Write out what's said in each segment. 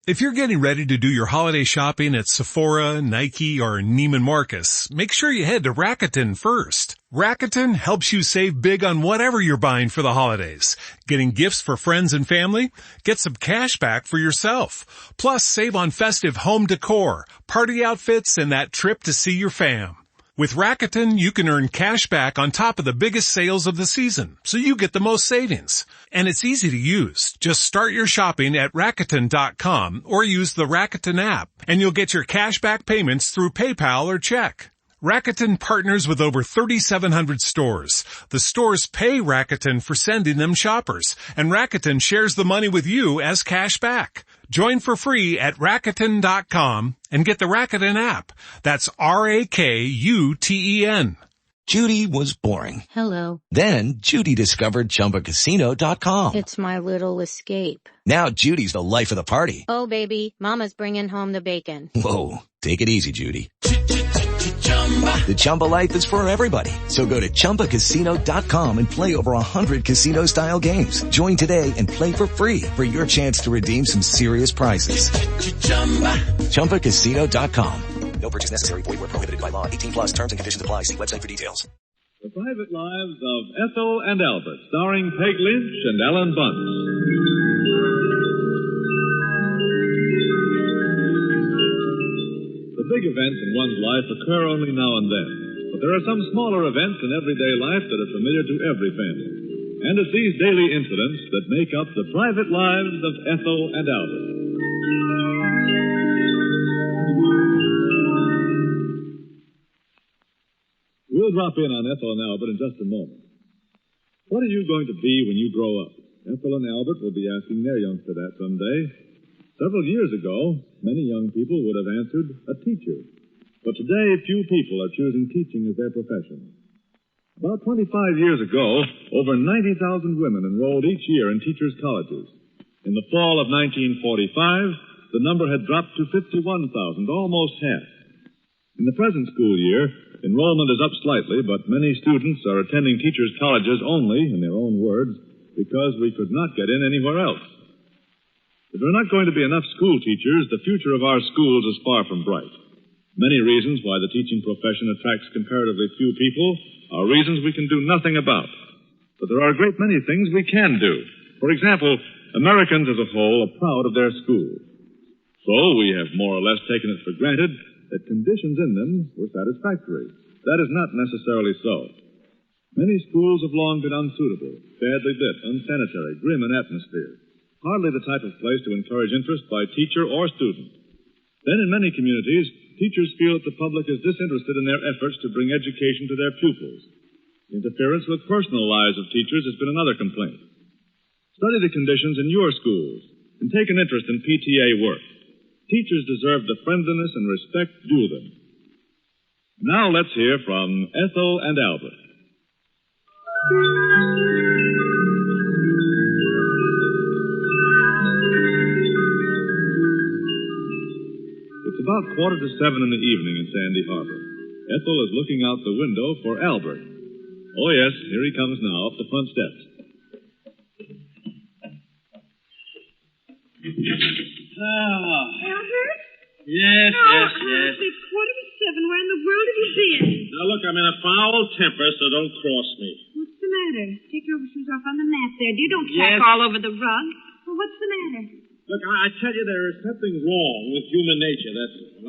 If you're getting ready to do your holiday shopping at Sephora, Nike, or Neiman Marcus, make sure you head to Rakuten first. Rakuten helps you save big on whatever you're buying for the holidays. Getting gifts for friends and family? Get some cash back for yourself. Plus, save on festive home decor, party outfits, and that trip to see your fam. With Rakuten, you can earn cash back on top of the biggest sales of the season, so you get the most savings. And it's easy to use. Just start your shopping at Rakuten.com or use the Rakuten app, and you'll get your cash back payments through PayPal or check. Rakuten partners with over 3,700 stores. The stores pay Rakuten for sending them shoppers, and Rakuten shares the money with you as cash back. Join for free at Rakuten.com and get the Rakuten app. That's Rakuten. Judy was boring. Hello. Then Judy discovered ChumbaCasino.com. It's my little escape. Now Judy's the life of the party. Oh, baby, mama's bringing home the bacon. Whoa, take it easy, Judy. The Chumba life is for everybody. So go to ChumbaCasino.com and play over 100 casino-style games. Join today and play for free for your chance to redeem some serious prizes. ChumbaCasino.com. No purchase necessary. Void where prohibited by law. 18+ terms and conditions apply. See website for details. The Private Lives of Ethel and Albert, starring Peg Lynch and Alan Bunce. The big events in one's life occur only now and then, but there are some smaller events in everyday life that are familiar to every family. And it's these daily incidents that make up the private lives of Ethel and Albert. We'll drop in on Ethel and Albert in just a moment. What are you going to be when you grow up? Ethel and Albert will be asking their youngster that someday. Several years ago, many young people would have answered a teacher. But today, few people are choosing teaching as their profession. About 25 years ago, over 90,000 women enrolled each year in teachers' colleges. In the fall of 1945, the number had dropped to 51,000, almost half. In the present school year, enrollment is up slightly, but many students are attending teachers' colleges only, in their own words, because we could not get in anywhere else. If there are not going to be enough school teachers, the future of our schools is far from bright. Many reasons why the teaching profession attracts comparatively few people are reasons we can do nothing about. But there are a great many things we can do. For example, Americans as a whole are proud of their schools. So we have more or less taken it for granted that conditions in them were satisfactory. That is not necessarily so. Many schools have long been unsuitable, badly lit, unsanitary, grim in atmosphere. Hardly the type of place to encourage interest by teacher or student. Then in many communities, teachers feel that the public is disinterested in their efforts to bring education to their pupils. Interference with personal lives of teachers has been another complaint. Study the conditions in your schools and take an interest in PTA work. Teachers deserve the friendliness and respect due them. Now let's hear from Ethel and Albert. It's about 6:45 in the evening in Sandy Harbor. Ethel is looking out the window for Albert. Oh, yes, here he comes now, up the front steps. Albert? Yes. It's 6:45. Where in the world have you been? Now, look, I'm in a foul temper, so don't cross me. What's the matter? Take your overshoes off on the mat there. You don't tack all over the rug. Well, what's the matter? Look, I tell you, there is something wrong with human nature, that's all.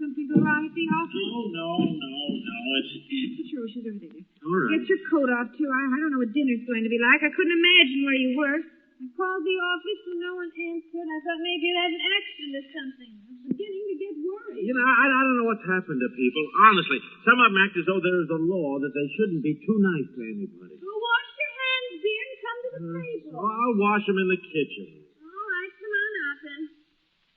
Something go wrong at the office? No. Put your overshoes over there. All right. Get your coat off, too. I don't know what dinner's going to be like. I couldn't imagine where you were. I called the office and no one answered. I thought maybe you had an accident or something. I was beginning to get worried. You know, I don't know what's happened to people. Honestly, some of them act as though there is a law that they shouldn't be too nice to anybody. Well, wash your hands, dear, and come to the table. I'll wash them in the kitchen. All right, come on out then.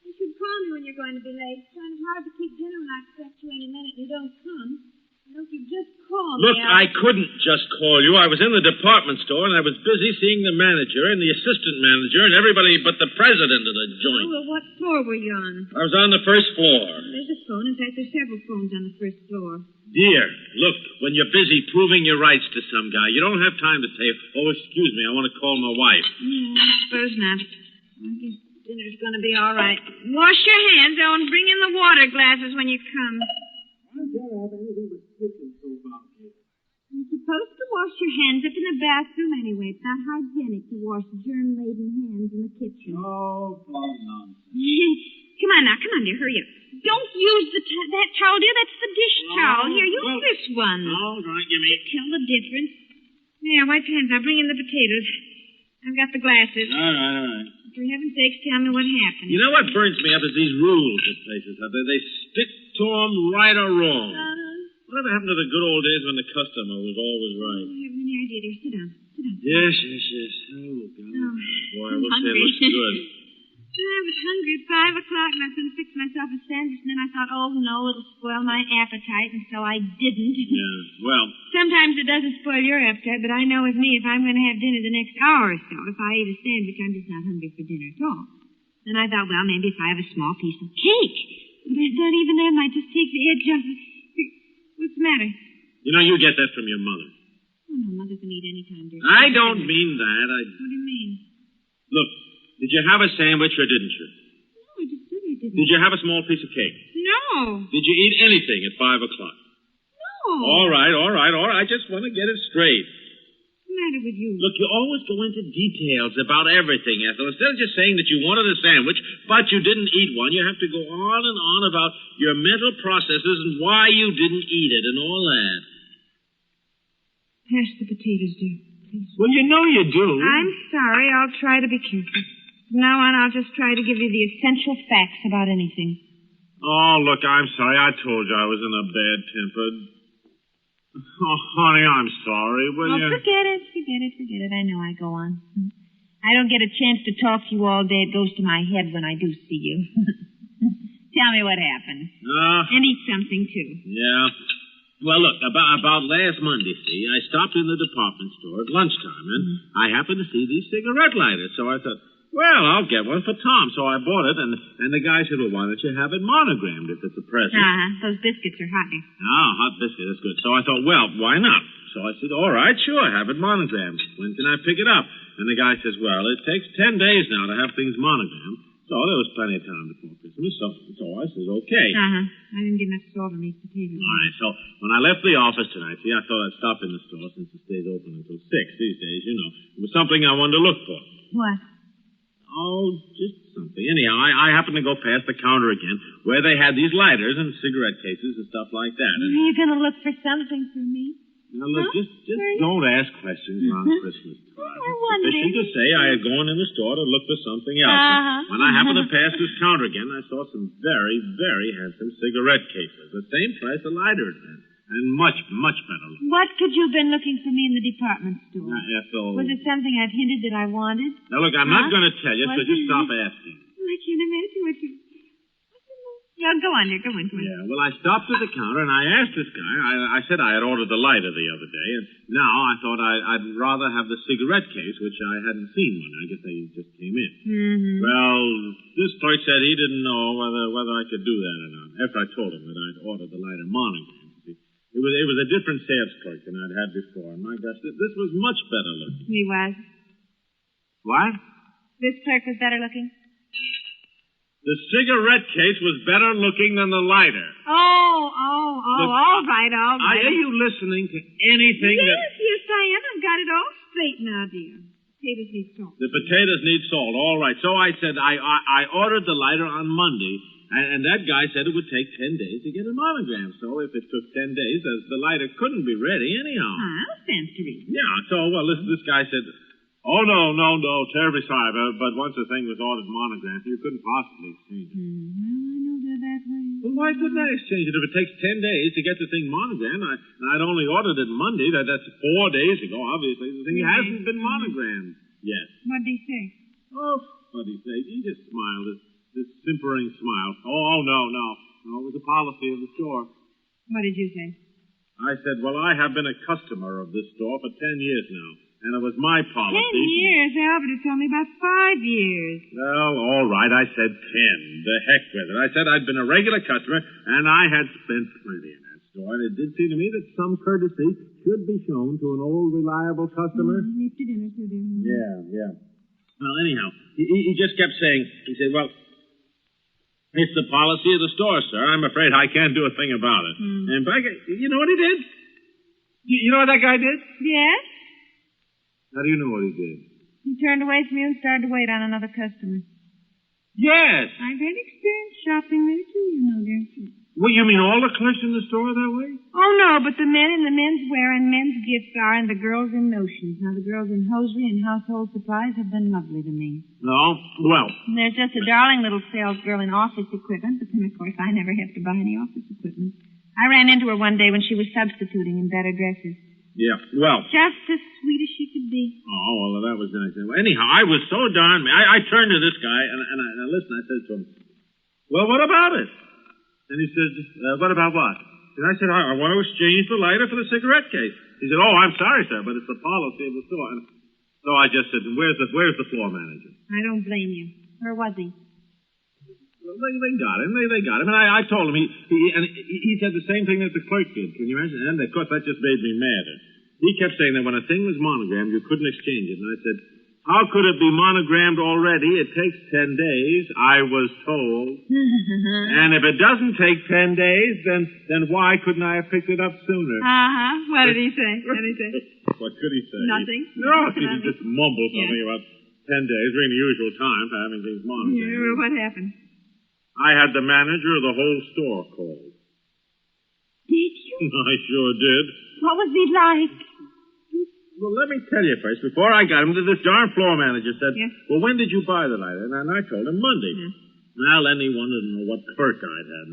You should call me when you're going to be late. It's kind of hard to keep dinner when I expect you any minute and you don't come. Don't you just call me? Look, I couldn't just call you. I was in the department store, and I was busy seeing the manager and the assistant manager and everybody but the president of the joint. Oh, well, what floor were you on? I was on the first floor. There's a phone. In fact, there's several phones on the first floor. Dear, look, when you're busy proving your rights to some guy, you don't have time to say, oh, excuse me, I want to call my wife. I suppose not. I guess Dinner's going to be all right. Wash your hands, though, and bring in the water glasses when you come. Why don't you have anything but kitchen soap out here? You're supposed to wash your hands up in the bathroom anyway. It's not hygienic to wash germ-laden hands in the kitchen. Oh, nonsense. Come on now, come on, dear, hurry up. Don't use that towel, dear. That's the dish towel. Here, use this one. All right, give me. Tell the difference. There, wipe your hands. I'll bring in the potatoes. I've got the glasses. All right. For heaven's sakes, tell me what happened. You know what burns me up is these rules at places. They stick to them right or wrong. Whatever happened to the good old days when the customer was always right? I haven't any idea, dear. Sit down. Yes. Oh, God. Boy, I wish hungry. they looked good. I was hungry at 5 o'clock, and I was going to fix myself a sandwich, and then I thought, oh, no, it'll spoil my appetite, and so I didn't. Yeah, well... Sometimes it doesn't spoil your appetite, but I know with me, if I'm going to have dinner the next hour or so, if I eat a sandwich, I'm just not hungry for dinner at all. Then I thought, well, maybe if I have a small piece of cake. But I thought even that might just take the edge off. What's the matter? You know, you get that from your mother. Oh, no, Mother can eat any time, dear. I don't mean that. What do you mean? Look, did you have a sandwich or didn't you? No, I just said I didn't. Did you have a small piece of cake? No. Did you eat anything at 5 o'clock? No. All right. I just want to get it straight. What's the matter with you? Look, you always go into details about everything, Ethel. Instead of just saying that you wanted a sandwich, but you didn't eat one, you have to go on and on about your mental processes and why you didn't eat it and all that. Pass the potatoes, dear, please. Well, you know you do. I'm sorry. I'll try to be careful. From now on, I'll just try to give you the essential facts about anything. Oh, look, I'm sorry. I told you I was in a bad temper. Oh, honey, I'm sorry. Will you? Forget it. I know I go on. I don't get a chance to talk to you all day. It goes to my head when I do see you. Tell me what happened. And eat something, too. Yeah. Well, look, about last Monday, see, I stopped in the department store at lunchtime, and I happened to see these cigarette lighters. So I thought, well, I'll get one for Tom. So I bought it, and the guy said, well, why don't you have it monogrammed if it's a present? Those biscuits are hot, dear. Oh, hot biscuit, that's good. So I thought, well, why not? So I said, all right, sure, have it monogrammed. When can I pick it up? And the guy says, well, it takes 10 days now to have things monogrammed. So there was plenty of time before Christmas, so I said, okay. I didn't get enough salt on these potatoes. All right, so when I left the office tonight, see, I thought I'd stop in the store since it stays open until 6 these days, you know. It was something I wanted to look for. What? Oh, just something. Anyhow, I happened to go past the counter again where they had these lighters and cigarette cases and stuff like that. And... Are you going to look for something for me? Now, look, just don't ask questions around Christmas time. I wonder. Sufficient to say I had gone in the store to look for something else. When I happened to pass this counter again, I saw some very, very handsome cigarette cases. The same price the lighters had. And much, much better looking. What could you have been looking for me in the department store? Now, Ethel... Was it something I've hinted that I wanted? Now, look, I'm not going to tell you, so just stop asking. I can't imagine what you... Yeah, go on, dear. Go on. Yeah, well, I stopped at the counter, and I asked this guy. I said I had ordered the lighter the other day, and now I thought I'd rather have the cigarette case, which I hadn't seen one. I guess they just came in. Mm-hmm. Well, this clerk said he didn't know whether I could do that or not, after I told him that I'd ordered the lighter monogrammed. It was a different sales clerk than I'd had before, and my gosh, this was much better looking. He was. What? This clerk was better looking? The cigarette case was better looking than the lighter. Oh, all right. Are you listening to anything Yes, I am. I've got it all straight now, dear. Potatoes need salt. The potatoes need salt, all right. So I said I ordered the lighter on Monday, and that guy said it would take 10 days to get a monogram. So if it took 10 days, the lighter couldn't be ready anyhow. That stands to reason. Yeah, so, well, this guy said... Oh, no, terribly sorry, but once the thing was ordered monogrammed, you couldn't possibly exchange it. I know they're that way. Well, why couldn't I exchange it? If it takes 10 days to get the thing monogrammed, I'd only ordered it Monday. That's 4 days ago, obviously. The thing hasn't been monogrammed yet. What'd he say? Oh, what'd he say? He just smiled, this simpering smile. Oh, no. No, it was a policy of the store. What did you say? I said, well, I have been a customer of this store for 10 years now. And it was my policy. 10 years? Albert, it's only about 5 years. Well, all right, I said 10. The heck with it. I said I'd been a regular customer, and I had spent plenty in that store. And it did seem to me that some courtesy should be shown to an old, reliable customer. Eat your dinner, too, dear. Yeah. Well, anyhow, he just kept saying, he said, well, it's the policy of the store, sir. I'm afraid I can't do a thing about it. And you know what he did? You know what that guy did? Yes? How do you know what he did? He turned away from you and started to wait on another customer. Yes. I've had experience shopping there, too, you know, dear. Well, you mean all the clerks in the store are that way? Oh, no, but the men in the men's wear and men's gifts are, and the girls in notions. Now, the girls in hosiery and household supplies have been lovely to me. No? Well. And there's just a darling little sales girl in office equipment, but then, of course, I never have to buy any office equipment. I ran into her one day when she was substituting in better dresses. Yeah, well. Just as sweet as she could be. Oh, well, that was nice. Well, anyhow, I was so darn... I turned to this guy, and I listened, I said to him, well, what about it? And he said, what about what? And I said, I want to exchange the lighter for the cigarette case. He said, oh, I'm sorry, sir, but it's the policy of the store. And so I just said, where's the floor manager? I don't blame you. Where was he? Well, they got him. They got him. And I told him, he said the same thing that the clerk did. Can you imagine? And, of course, that just made me madder. He kept saying that when a thing was monogrammed, you couldn't exchange it. And I said, how could it be monogrammed already? It takes 10 days, I was told. And if it doesn't take 10 days, then why couldn't I have picked it up sooner? Uh-huh. What did he say? What could he say? Nothing. No, he just mumbled something about 10 days, being the usual time for having things monogrammed. Yeah, well, what happened? I had the manager of the whole store called. Did you? I sure did. What was he like? Well, let me tell you first, before I got him, this darn floor manager said, yes? Well, when did you buy the lighter? And I told him Monday. Yes. Well, then he wanted to know what clerk I'd had.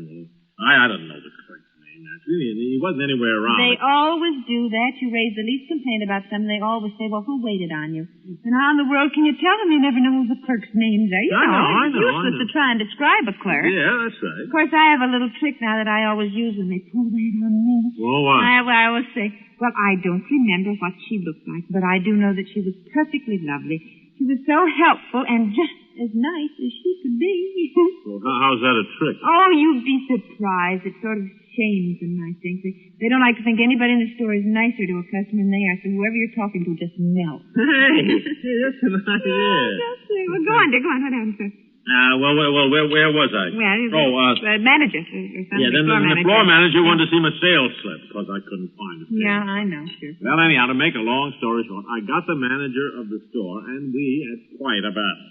I didn't know the clerk's name, naturally. He wasn't anywhere around. They always do that. You raise the least complaint about something, they always say, well, who waited on you? And how in the world can you tell them? You never know who the clerk's names are. I know. It's useless to try and describe a clerk. Yeah, that's right. Of course, I have a little trick now that I always use when they pull that on me. Well, what? I always say, well, I don't remember what she looked like, but I do know that she was perfectly lovely. She was so helpful and just as nice as she could be. Well, how's that a trick? Oh, you'd be surprised. It sort of shames them, I think. They don't like to think anybody in the store is nicer to a customer than they are, so whoever you're talking to just melts. Hey, that's an idea. Well, go on, dear. Go on. What happened, sir? Where was I? Manager. Or something. Yeah, then the floor manager wanted to see my sales slip because I couldn't find it. Yeah, I know, sure. Well, anyhow, to make a long story short, I got the manager of the store, and we had quite a battle.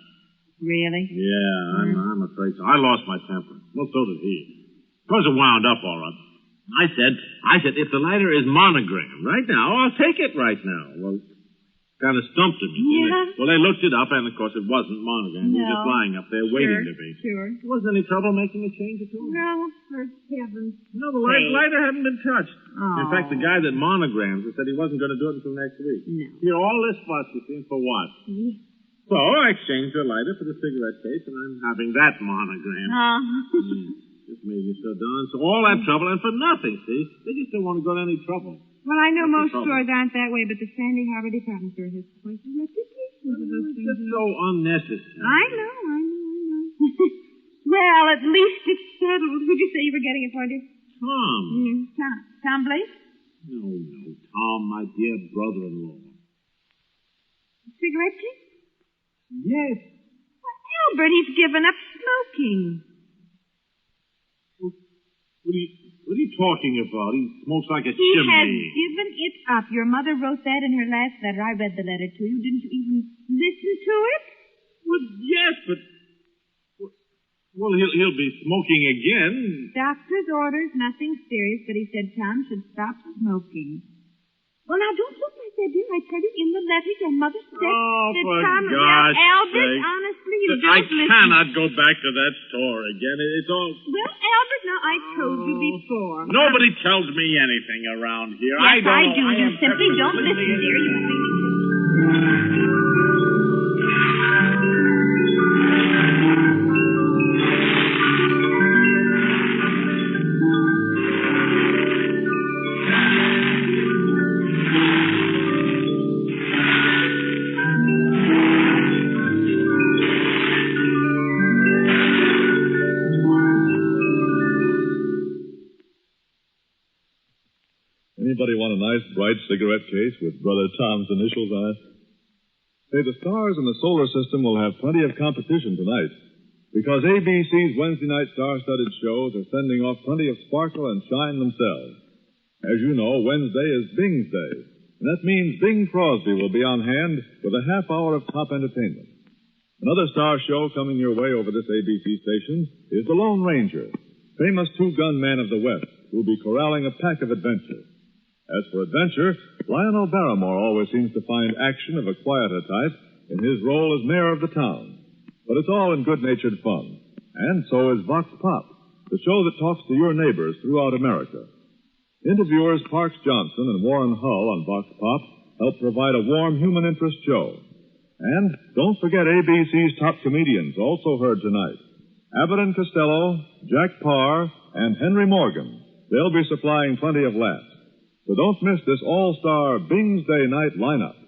Really? Yeah, I'm afraid so. I lost my temper. Well, so did he. Of course, it wound up all right. I said, if the lighter is monogrammed right now, I'll take it right now. Well, kind of stumped him. Yeah. Well, they looked it up, and of course, it wasn't monogrammed. It was just lying up there waiting to be. Sure. There wasn't any trouble making a change at all. No, for heaven's sake. No, the lighter hadn't been touched. Oh. In fact, the guy that monograms it said he wasn't going to do it until next week. No. Here, all this fuss, you see, for what? Yeah. So I exchanged the lighter for the cigarette case, and I'm having that monogram. Just made me so darn. So all that trouble, and for nothing, see? They just don't want to go to any trouble. Well, I know most stores aren't that way, but the Sandy Harbor department store has quite a reputation for those things. It's just so unnecessary. I know. Well, at least it's settled. Who'd you say you were getting it for, dear? Tom. Tom Blake? No, Tom, my dear brother-in-law. Cigarette case? Yes. Well, Albert, he's given up smoking. What are you talking about? He smokes like a He chimney. has given it up. Your mother wrote that in her last letter. I read the letter to you. Didn't you even listen to it? Well, yes, but... Well, he'll be smoking again. Doctor's orders, nothing serious, but he said Tom should stop smoking. Well, now, don't look like that, dear. I tell you, in the letter, your mother said that for Tom... God's Albert, sake. honestly, you Look, don't I listen. cannot go back to that store again. It's all... Well, Albert, now, I told you before. Nobody tells me anything around here. Yes, I do. I You simply don't listen, dear. You Anybody want a nice, bright cigarette case with Brother Tom's initials on it? Say, the stars in the solar system will have plenty of competition tonight, because ABC's Wednesday night star-studded shows are sending off plenty of sparkle and shine themselves. As you know, Wednesday is Bing's Day, and that means Bing Crosby will be on hand with a half hour of top entertainment. Another star show coming your way over this ABC station is The Lone Ranger, famous two-gun man of the West, who will be corralling a pack of adventure. As for adventure, Lionel Barrymore always seems to find action of a quieter type in his role as mayor of the town. But it's all in good-natured fun. And so is Vox Pop, the show that talks to your neighbors throughout America. Interviewers Parks Johnson and Warren Hull on Vox Pop help provide a warm human interest show. And don't forget ABC's top comedians, also heard tonight. Abbott and Costello, Jack Parr, and Henry Morgan. They'll be supplying plenty of laughs. So don't miss this all-star Bing's Day night lineup.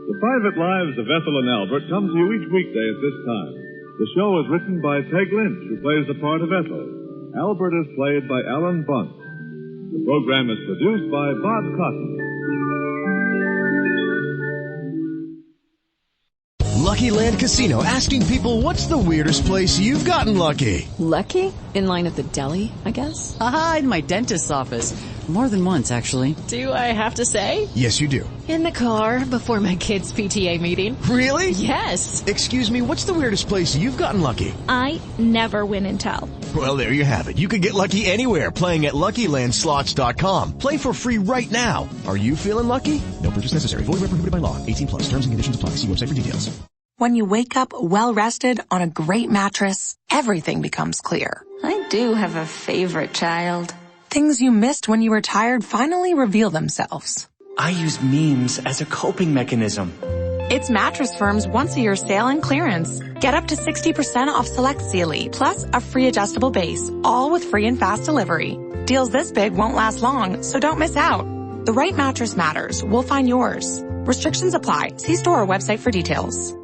The Private Lives of Ethel and Albert come to you each weekday at this time. The show is written by Peg Lynch, who plays the part of Ethel. Albert is played by Alan Bunt. The program is produced by Bob Cotton. Lucky Land Casino, asking people, what's the weirdest place you've gotten lucky? Lucky? In line at the deli, I guess? Aha, in my dentist's office. More than once, actually. Do I have to say? Yes, you do. In the car before my kids' PTA meeting. Really? Yes. Excuse me, what's the weirdest place you've gotten lucky? I never win and tell. Well, there you have it. You can get lucky anywhere, playing at LuckyLandSlots.com. Play for free right now. Are you feeling lucky? No purchase necessary. Void where prohibited by law. 18+. Terms and conditions apply. See website for details. When you wake up well-rested on a great mattress, everything becomes clear. I do have a favorite child. Things you missed when you were tired finally reveal themselves. I use memes as a coping mechanism. It's Mattress Firm's once-a-year sale and clearance. Get up to 60% off select Sealy, plus a free adjustable base, all with free and fast delivery. Deals this big won't last long, so don't miss out. The right mattress matters. We'll find yours. Restrictions apply. See store or website for details.